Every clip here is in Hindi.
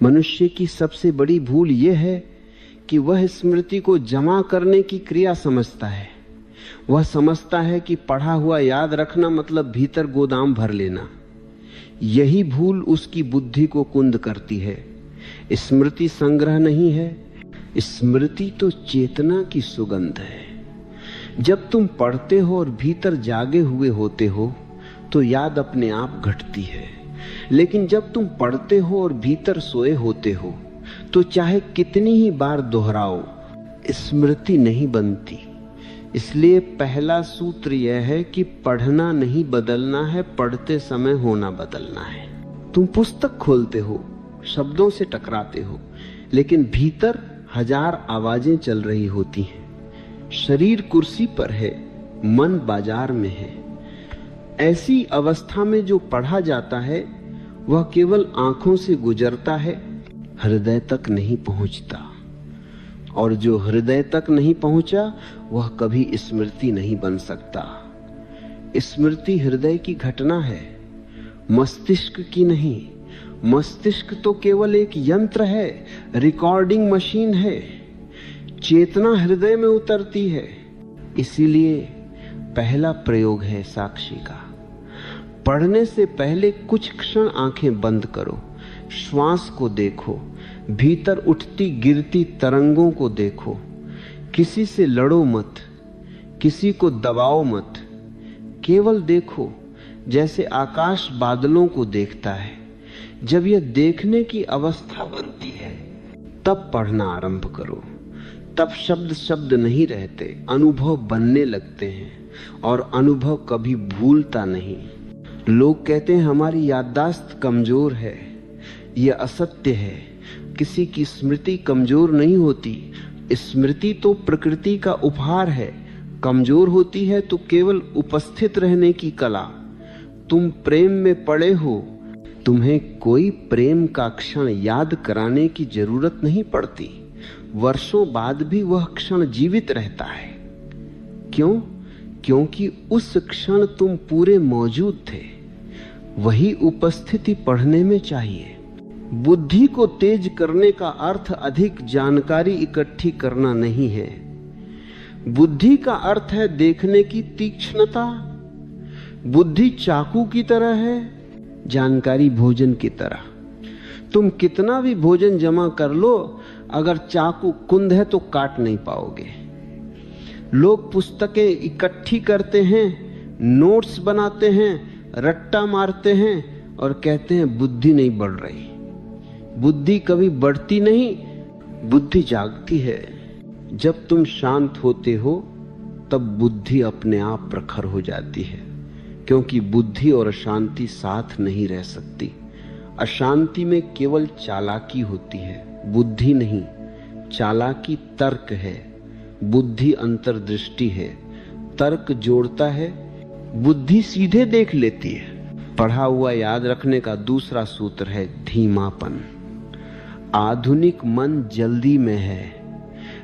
मनुष्य की सबसे बड़ी भूल यह है कि वह स्मृति को जमा करने की क्रिया समझता है। वह समझता है कि पढ़ा हुआ याद रखना मतलब भीतर गोदाम भर लेना। यही भूल उसकी बुद्धि को कुंद करती है। स्मृति संग्रह नहीं है, स्मृति तो चेतना की सुगंध है। जब तुम पढ़ते हो और भीतर जागे हुए होते हो तो याद अपने आप घटती है, लेकिन जब तुम पढ़ते हो और भीतर सोए होते हो तो चाहे कितनी ही बार दोहराओ, स्मृति नहीं बनती। इसलिए पहला सूत्र यह है कि पढ़ना नहीं बदलना है, पढ़ते समय होना बदलना है। तुम पुस्तक खोलते हो, शब्दों से टकराते हो, लेकिन भीतर हजार आवाजें चल रही होती हैं। शरीर कुर्सी पर है, मन बाजार में है। ऐसी अवस्था में जो पढ़ा जाता है वह केवल आंखों से गुजरता है, हृदय तक नहीं पहुंचता। और जो हृदय तक नहीं पहुंचा वह कभी स्मृति नहीं बन सकता। स्मृति हृदय की घटना है, मस्तिष्क की नहीं। मस्तिष्क तो केवल एक यंत्र है, रिकॉर्डिंग मशीन है। चेतना हृदय में उतरती है। इसीलिए पहला प्रयोग है साक्षी का। पढ़ने से पहले कुछ क्षण आंखें बंद करो, श्वास को देखो, भीतर उठती गिरती तरंगों को देखो। किसी से लड़ो मत, किसी को दबाओ मत, केवल देखो जैसे आकाश बादलों को देखता है। जब यह देखने की अवस्था बनती है तब पढ़ना आरंभ करो। तब शब्द शब्द नहीं रहते, अनुभव बनने लगते हैं, और अनुभव कभी भूलता नहीं। लोग कहते हैं हमारी याददाश्त कमजोर है। यह असत्य है। किसी की स्मृति कमजोर नहीं होती। स्मृति तो प्रकृति का उपहार है। कमजोर होती है तो केवल उपस्थित रहने की कला। तुम प्रेम में पड़े हो, तुम्हें कोई प्रेम का क्षण याद कराने की जरूरत नहीं पड़ती। वर्षों बाद भी वह क्षण जीवित रहता है। क्यों? क्योंकि उस क्षण तुम पूरे मौजूद थे। वही उपस्थिति पढ़ने में चाहिए। बुद्धि को तेज करने का अर्थ अधिक जानकारी इकट्ठी करना नहीं है। बुद्धि का अर्थ है देखने की तीक्ष्णता। बुद्धि चाकू की तरह है, जानकारी भोजन की तरह। तुम कितना भी भोजन जमा कर लो, अगर चाकू कुंद है तो काट नहीं पाओगे। लोग पुस्तकें इकट्ठी करते हैं, नोट्स बनाते हैं, रट्टा मारते हैं और कहते हैं बुद्धि नहीं बढ़ रही। बुद्धि कभी बढ़ती नहीं, बुद्धि जागती है। जब तुम शांत होते हो तब बुद्धि अपने आप प्रखर हो जाती है, क्योंकि बुद्धि और अशांति साथ नहीं रह सकती। अशांति में केवल चालाकी होती है, बुद्धि नहीं। चालाकी तर्क है, बुद्धि अंतर्दृष्टि है। तर्क जोड़ता है, बुद्धि सीधे देख लेती है। पढ़ा हुआ याद रखने का दूसरा सूत्र है धीमापन। आधुनिक मन जल्दी में है।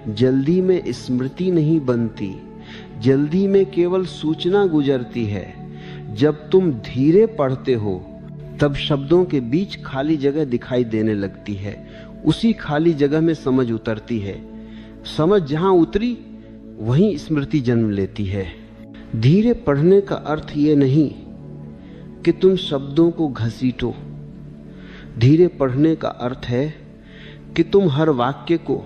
जल्दी में स्मृति नहीं बनती, जल्दी में केवल सूचना गुजरती है। जब तुम धीरे पढ़ते हो तब शब्दों के बीच खाली जगह दिखाई देने लगती है। उसी खाली जगह में समझ उतरती है। समझ जहां उतरी वहीं स्मृति जन्म लेती है। धीरे पढ़ने का अर्थ यह नहीं कि तुम शब्दों को घसीटो। धीरे पढ़ने का अर्थ है कि तुम हर वाक्य को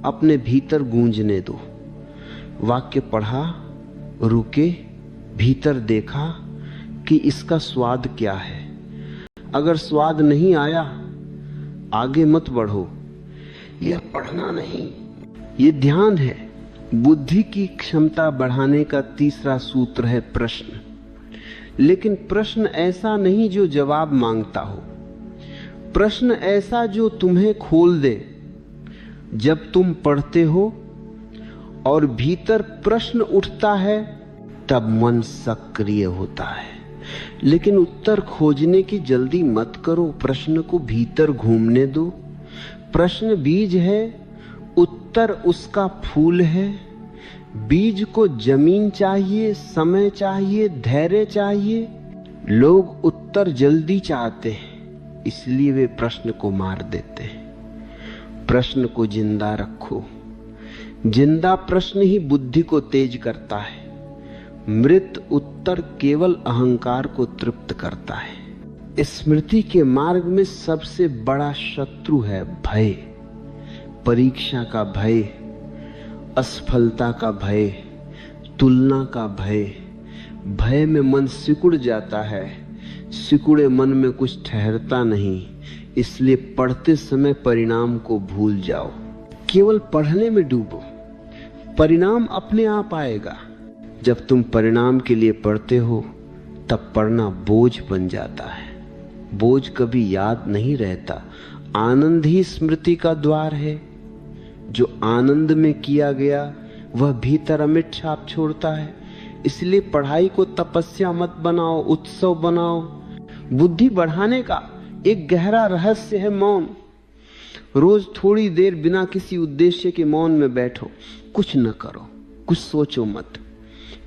अपने भीतर गूंजने दो। वाक्य पढ़ा, रुके, भीतर देखा कि इसका स्वाद क्या है। अगर स्वाद नहीं आया, आगे मत बढ़ो। यह पढ़ना नहीं, यह ध्यान है। बुद्धि की क्षमता बढ़ाने का तीसरा सूत्र है प्रश्न। लेकिन प्रश्न ऐसा नहीं जो जवाब मांगता हो। प्रश्न ऐसा जो तुम्हें खोल दे। जब तुम पढ़ते हो और भीतर प्रश्न उठता है तब मन सक्रिय होता है। लेकिन उत्तर खोजने की जल्दी मत करो, प्रश्न को भीतर घूमने दो। प्रश्न बीज है, उत्तर उसका फूल है। बीज को जमीन चाहिए, समय चाहिए, धैर्य चाहिए। लोग उत्तर जल्दी चाहते हैं, इसलिए वे प्रश्न को मार देते हैं। प्रश्न को जिंदा रखो। जिंदा प्रश्न ही बुद्धि को तेज करता है। मृत उत्तर केवल अहंकार को तृप्त करता है। स्मृति के मार्ग में सबसे बड़ा शत्रु है भय। परीक्षा का भय, असफलता का भय, तुलना का भय। भय में मन सिकुड़ जाता है। सिकुड़े मन में कुछ ठहरता नहीं। इसलिए पढ़ते समय परिणाम को भूल जाओ। केवल पढ़ने में डूबो, परिणाम अपने आप आएगा। जब तुम परिणाम के लिए पढ़ते हो तब पढ़ना बोझ बन जाता है। बोझ कभी याद नहीं रहता। आनंद ही स्मृति का द्वार है। जो आनंद में किया गया वह भीतर अमिट छाप छोड़ता है। इसलिए पढ़ाई को तपस्या मत बनाओ, उत्सव बनाओ। बुद्धि बढ़ाने का एक गहरा रहस्य है मौन। रोज थोड़ी देर बिना किसी उद्देश्य के मौन में बैठो। कुछ न करो, कुछ सोचो मत,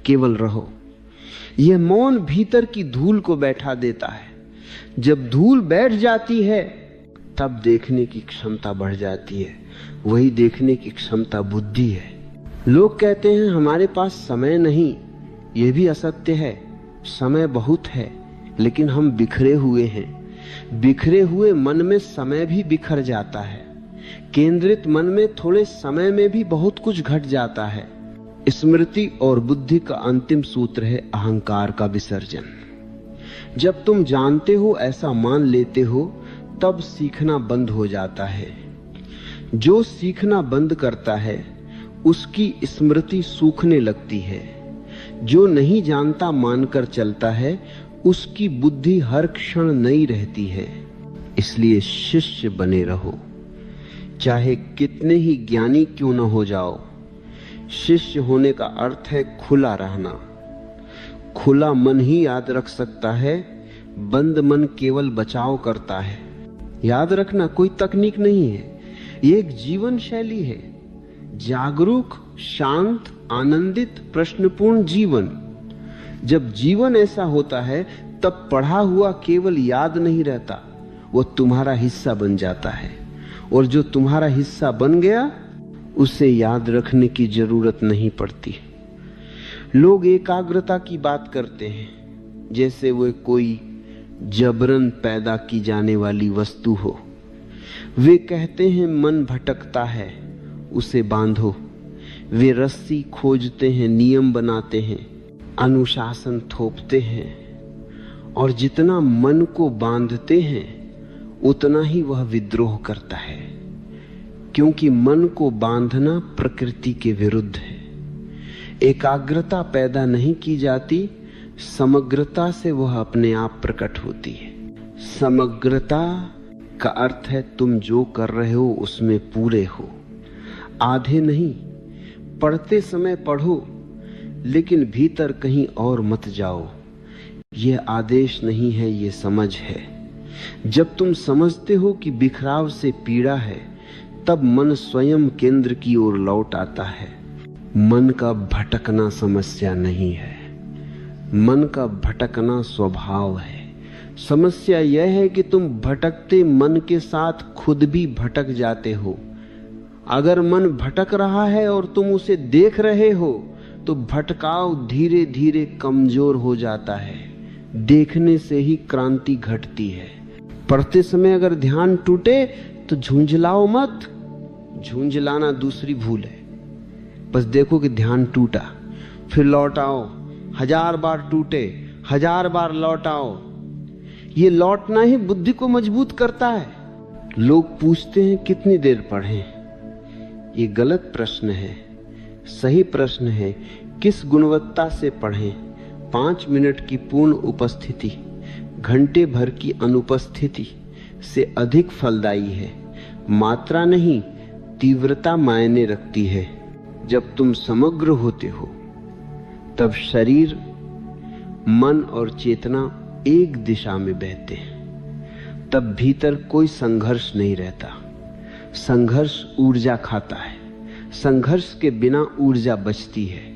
केवल रहो। यह मौन भीतर की धूल को बैठा देता है। जब धूल बैठ जाती है तब देखने की क्षमता बढ़ जाती है। वही देखने की क्षमता बुद्धि है। लोग कहते हैं हमारे पास समय नहीं। यह भी असत्य है। समय बहुत है, लेकिन हम बिखरे हुए हैं। बिखरे हुए मन में समय भी बिखर जाता है। केंद्रित मन में थोड़े समय में भी बहुत कुछ घट जाता है। स्मृति और बुद्धि का अंतिम सूत्र है अहंकार का विसर्जन। जब तुम जानते हो, ऐसा मान लेते हो, तब सीखना बंद हो जाता है। जो सीखना बंद करता है उसकी स्मृति सूखने लगती है। जो नहीं जानता मानकर चलता है उसकी बुद्धि हर क्षण नई रहती है। इसलिए शिष्य बने रहो, चाहे कितने ही ज्ञानी क्यों न हो जाओ। शिष्य होने का अर्थ है खुला रहना। खुला मन ही याद रख सकता है। बंद मन केवल बचाव करता है। याद रखना कोई तकनीक नहीं है, ये एक जीवन शैली है। जागरूक, शांत, आनंदित, प्रश्नपूर्ण जीवन। जब जीवन ऐसा होता है तब पढ़ा हुआ केवल याद नहीं रहता, वो तुम्हारा हिस्सा बन जाता है। और जो तुम्हारा हिस्सा बन गया उसे याद रखने की जरूरत नहीं पड़ती। लोग एकाग्रता की बात करते हैं जैसे वो कोई जबरन पैदा की जाने वाली वस्तु हो। वे कहते हैं मन भटकता है, उसे बांधो। वे रस्सी खोजते हैं, नियम बनाते हैं, अनुशासन थोपते हैं। और जितना मन को बांधते हैं उतना ही वह विद्रोह करता है, क्योंकि मन को बांधना प्रकृति के विरुद्ध है। एकाग्रता पैदा नहीं की जाती, समग्रता से वह अपने आप प्रकट होती है। समग्रता का अर्थ है तुम जो कर रहे हो उसमें पूरे हो, आधे नहीं। पढ़ते समय पढ़ो, लेकिन भीतर कहीं और मत जाओ। यह आदेश नहीं है, यह समझ है। जब तुम समझते हो कि बिखराव से पीड़ा है, तब मन स्वयं केंद्र की ओर लौट आता है। मन का भटकना समस्या नहीं है, मन का भटकना स्वभाव है। समस्या यह है कि तुम भटकते मन के साथ खुद भी भटक जाते हो। अगर मन भटक रहा है और तुम उसे देख रहे हो तो भटकाव धीरे धीरे कमजोर हो जाता है। देखने से ही क्रांति घटती है। पढ़ते समय अगर ध्यान टूटे तो झुंझलाओ मत। झुंझलाना दूसरी भूल है। बस देखो कि ध्यान टूटा, फिर लौट आओ। 1000 बार टूटे, 1000 बार लौट आओ। ये लौटना ही बुद्धि को मजबूत करता है। लोग पूछते हैं कितनी देर पढ़ें। ये गलत प्रश्न है। सही प्रश्न है किस गुणवत्ता से पढ़ें। 5 मिनट की पूर्ण उपस्थिति घंटे भर की अनुपस्थिति से अधिक फलदायी है। मात्रा नहीं, तीव्रता मायने रखती है। जब तुम समग्र होते हो तब शरीर, मन और चेतना एक दिशा में बहते हैं। तब भीतर कोई संघर्ष नहीं रहता। संघर्ष ऊर्जा खाता है। संघर्ष के बिना ऊर्जा बचती है।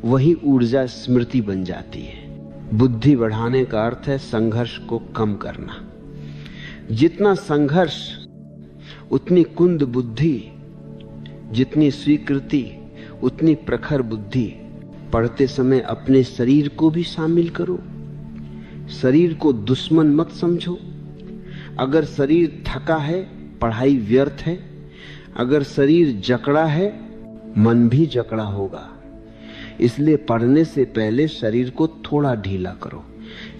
वही ऊर्जा स्मृति बन जाती है। बुद्धि बढ़ाने का अर्थ है संघर्ष को कम करना। जितना संघर्ष उतनी कुंद बुद्धि, जितनी स्वीकृति उतनी प्रखर बुद्धि। पढ़ते समय अपने शरीर को भी शामिल करो, शरीर को दुश्मन मत समझो। अगर शरीर थका है पढ़ाई व्यर्थ है, अगर शरीर जकड़ा है मन भी जकड़ा होगा। इसलिए पढ़ने से पहले शरीर को थोड़ा ढीला करो,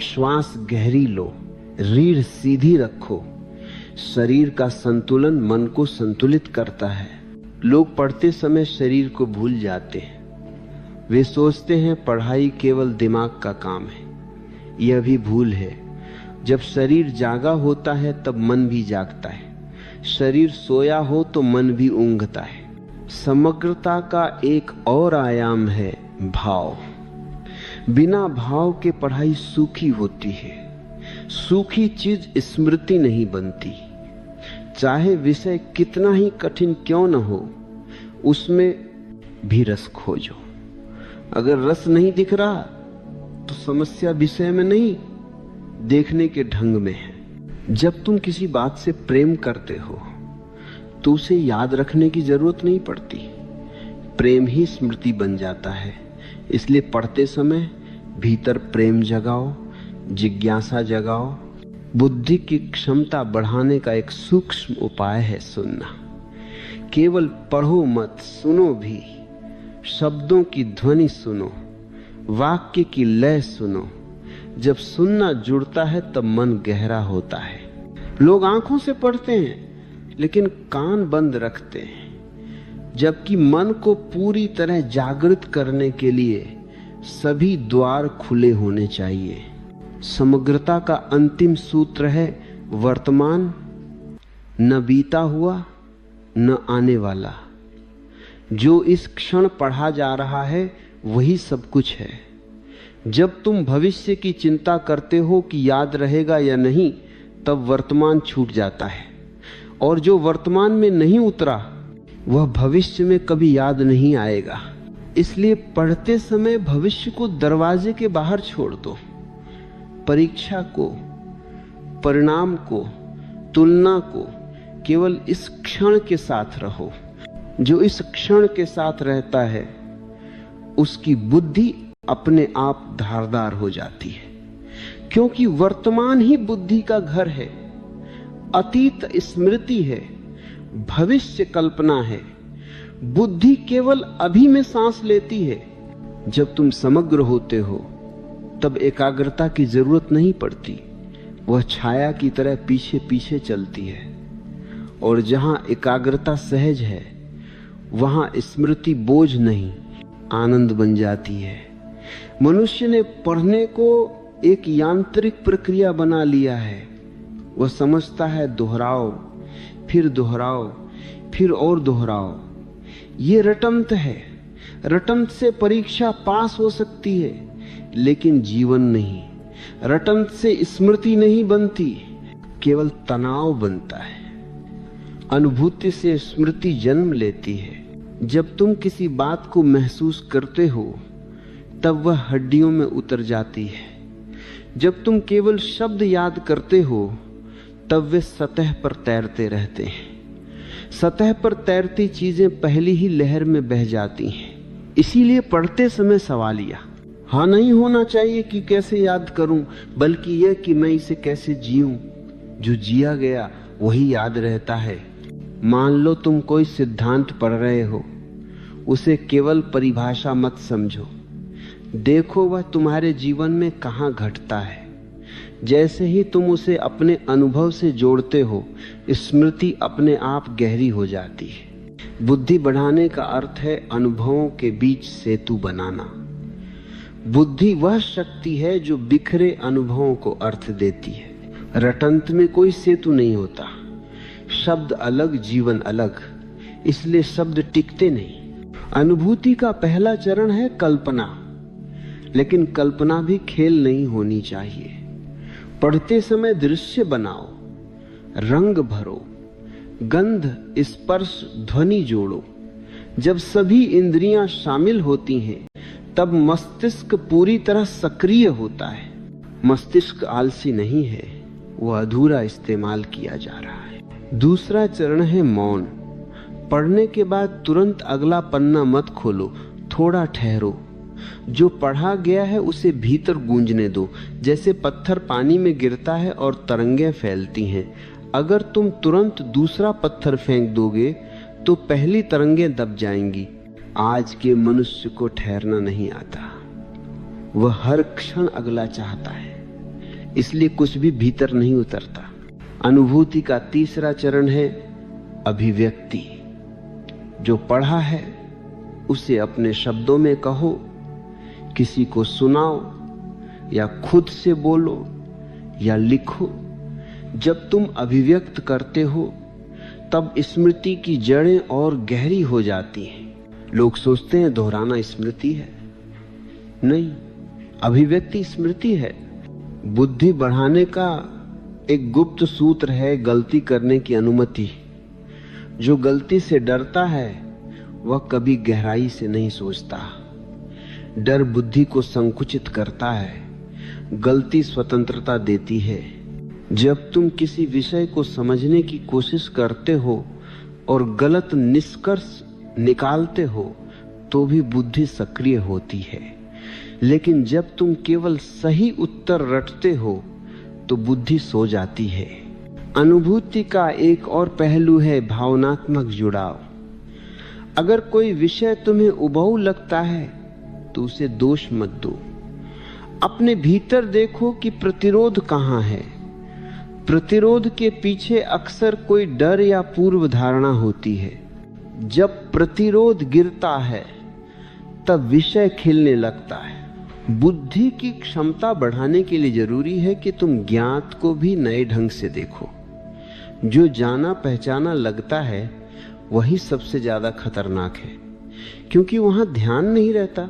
श्वास गहरी लो, रीढ़ सीधी रखो। शरीर का संतुलन मन को संतुलित करता है। लोग पढ़ते समय शरीर को भूल जाते हैं। वे सोचते हैं पढ़ाई केवल दिमाग का काम है। यह भी भूल है। जब शरीर जागा होता है तब मन भी जागता है। शरीर सोया हो तो मन भी ऊंघता है। समग्रता का एक और आयाम है भाव। बिना भाव के पढ़ाई सूखी होती है। सूखी चीज स्मृति नहीं बनती। चाहे विषय कितना ही कठिन क्यों न हो, उसमें भी रस खोजो। अगर रस नहीं दिख रहा तो समस्या विषय में नहीं, देखने के ढंग में है। जब तुम किसी बात से प्रेम करते हो तो उसे याद रखने की जरूरत नहीं पड़ती, प्रेम ही स्मृति बन जाता है। इसलिए पढ़ते समय भीतर प्रेम जगाओ, जिज्ञासा जगाओ। बुद्धि की क्षमता बढ़ाने का एक सूक्ष्म उपाय है सुनना। केवल पढ़ो मत, सुनो भी। शब्दों की ध्वनि सुनो, वाक्य की लय सुनो। जब सुनना जुड़ता है तब मन गहरा होता है। लोग आंखों से पढ़ते हैं लेकिन कान बंद रखते हैं, जबकि मन को पूरी तरह जागृत करने के लिए सभी द्वार खुले होने चाहिए। समग्रता का अंतिम सूत्र है वर्तमान, न बीता हुआ न आने वाला। जो इस क्षण पढ़ा जा रहा है वही सब कुछ है। जब तुम भविष्य की चिंता करते हो कि याद रहेगा या नहीं, तब वर्तमान छूट जाता है, और जो वर्तमान में नहीं उतरा वह भविष्य में कभी याद नहीं आएगा। इसलिए पढ़ते समय भविष्य को दरवाजे के बाहर छोड़ दो। परीक्षा को, परिणाम को, तुलना को केवल इस क्षण के साथ रहो। जो इस क्षण के साथ रहता है उसकी बुद्धि अपने आप धारदार हो जाती है, क्योंकि वर्तमान ही बुद्धि का घर है। अतीत स्मृति है, भविष्य कल्पना है। बुद्धि केवल अभी में सांस लेती है। जब तुम समग्र होते हो तब एकाग्रता की जरूरत नहीं पड़ती, वह छाया की तरह पीछे पीछे चलती है। और जहां एकाग्रता सहज है वहां स्मृति बोझ नहीं, आनंद बन जाती है। मनुष्य ने पढ़ने को एक यांत्रिक प्रक्रिया बना लिया है। वह समझता है दोहराओ, फिर और दोहराओ। ये रटंत है। रटंत से परीक्षा पास हो सकती है लेकिन जीवन नहीं। रटंत से स्मृति नहीं बनती, केवल तनाव बनता है। अनुभूति से स्मृति जन्म लेती है। जब तुम किसी बात को महसूस करते हो तब वह हड्डियों में उतर जाती है। जब तुम केवल शब्द याद करते हो तब वे सतह पर तैरते रहते हैं। सतह पर तैरती चीजें पहली ही लहर में बह जाती हैं। इसीलिए पढ़ते समय सवालिया हाँ नहीं होना चाहिए कि कैसे याद करूं, बल्कि यह कि मैं इसे कैसे जीऊं। जो जिया गया वही याद रहता है। मान लो तुम कोई सिद्धांत पढ़ रहे हो, उसे केवल परिभाषा मत समझो। देखो वह तुम्हारे जीवन में कहां घटता है। जैसे ही तुम उसे अपने अनुभव से जोड़ते हो, स्मृति अपने आप गहरी हो जाती है। बुद्धि बढ़ाने का अर्थ है अनुभवों के बीच सेतु बनाना। बुद्धि वह शक्ति है जो बिखरे अनुभवों को अर्थ देती है। रटंत में कोई सेतु नहीं होता। शब्द अलग, जीवन अलग, इसलिए शब्द टिकते नहीं। अनुभूति का पहला चरण है कल्पना, लेकिन कल्पना भी खेल नहीं होनी चाहिए। पढ़ते समय दृश्य बनाओ, रंग भरो, गंध, स्पर्श, ध्वनि जोड़ो। जब सभी इंद्रियां शामिल होती हैं तब मस्तिष्क पूरी तरह सक्रिय होता है। मस्तिष्क आलसी नहीं है, वो अधूरा इस्तेमाल किया जा रहा है। दूसरा चरण है मौन। पढ़ने के बाद तुरंत अगला पन्ना मत खोलो, थोड़ा ठहरो। जो पढ़ा गया है उसे भीतर गूंजने दो, जैसे पत्थर पानी में गिरता है और तरंगें फैलती हैं। अगर तुम तुरंत दूसरा पत्थर फेंक दोगे तो पहली तरंगें दब जाएंगी। आज के मनुष्य को ठहरना नहीं आता, वह हर क्षण अगला चाहता है, इसलिए कुछ भी भीतर नहीं उतरता। अनुभूति का तीसरा चरण है अभिव्यक्ति। जो पढ़ा है उसे अपने शब्दों में कहो, किसी को सुनाओ या खुद से बोलो या लिखो। जब तुम अभिव्यक्त करते हो तब स्मृति की जड़ें और गहरी हो जाती हैं। लोग सोचते हैं दोहराना स्मृति है, नहीं, अभिव्यक्ति स्मृति है। बुद्धि बढ़ाने का एक गुप्त सूत्र है गलती करने की अनुमति। जो गलती से डरता है वह कभी गहराई से नहीं सोचता। डर बुद्धि को संकुचित करता है, गलती स्वतंत्रता देती है। जब तुम किसी विषय को समझने की कोशिश करते हो और गलत निष्कर्ष निकालते हो तो भी बुद्धि सक्रिय होती है, लेकिन जब तुम केवल सही उत्तर रटते हो तो बुद्धि सो जाती है। अनुभूति का एक और पहलू है भावनात्मक जुड़ाव। अगर कोई विषय तुम्हें उबाऊ लगता है तो उसे दोष मत दो। अपने भीतर देखो कि प्रतिरोध कहाँ है। प्रतिरोध के पीछे अक्सर कोई डर या पूर्व धारणा होती है। जब प्रतिरोध गिरता है तब विषय खिलने लगता है। बुद्धि की क्षमता बढ़ाने के लिए जरूरी है कि तुम ज्ञात को भी नए ढंग से देखो। जो जाना पहचाना लगता है वही सबसे ज्यादा खतरनाक है, क्योंकि वहां ध्यान नहीं रहता।